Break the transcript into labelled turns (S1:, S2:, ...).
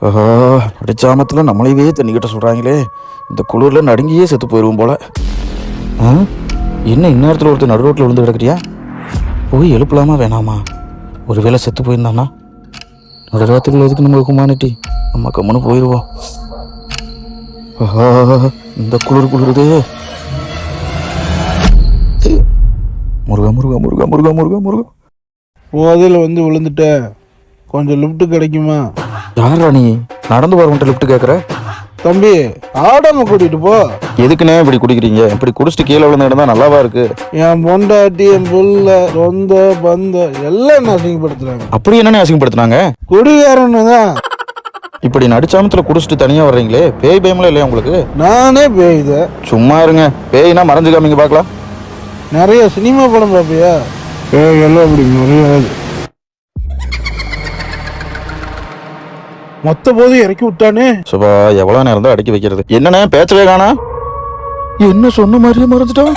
S1: ஆஹா, அடிச்சாமத்துல நம்மளையவே தண்ணிக்கிட்ட சொல்றாங்களே. இந்த குளிர்ல நடுங்கியே செத்து போயிடுவோம் போல. ஆ? என்ன இந்நேரத்தில் ஒருத்தர் நடு ரோட்டில் விழுந்து கிடக்குறியா? போய் எழுப்பலாமா வேணாமா? ஒருவேளை செத்து போயிருந்தானா? நடுராத்திரியில் எதுக்கு நம்மளுக்கு ஹுமானிட்டி? நம்ம கம்முன்னு போயிடுவோம். ஆஹா, இந்த குளிர் குளிருதே. முருகா முருகா முருகா முருகா முருகா முருகா.
S2: போதையில் வந்து விழுந்துட்டேன், கொஞ்சம் லிஃப்ட் கிடைக்குமா?
S1: யாரா நீ நடந்து வரவன்ட்ட லிஃப்ட் கேட்குற?
S2: தம்பி, ஆடாம கூட்டிட்டு போ.
S1: எதுக்குண்ணே இப்படி குடிக்கிறீங்க? இப்படி குடிச்சிட்டு கீழே விழுந்த இடம் தான் நல்லாவா இருக்கு?
S2: என் பொண்டாட்டி, என் புள்ள, சொந்த பந்தம் எல்லாம் என்ன அசிங்கப்படுத்துறாங்க.
S1: அப்படி என்னன்னு அசிங்கப்படுத்தினாங்க?
S2: குடிகாரன்னு தான்.
S1: இப்படி நடுச்சாமத்துல குடிச்சிட்டு தனியா வர்றீங்களே, பேய் பயமெல்லாம் இல்லையா உங்களுக்கு?
S2: நானே பேய்த.
S1: சும்மா இருங்க. பேய்னா மறைஞ்சு காமிங்க பார்க்கலாம்.
S2: நிறைய சினிமா படம் பார்ப்பியா? பேய்கெல்லாம் அப்படி முடியாது. மொத்த போது இறக்கி விட்டானே.
S1: சுபா, எவ்வளவு நேரம் தான் அடக்கி வைக்கிறது? என்னண்ணே பேச்சவே காணா? என்ன சொன்ன மாதிரியே மறைஞ்சிட்டோம்.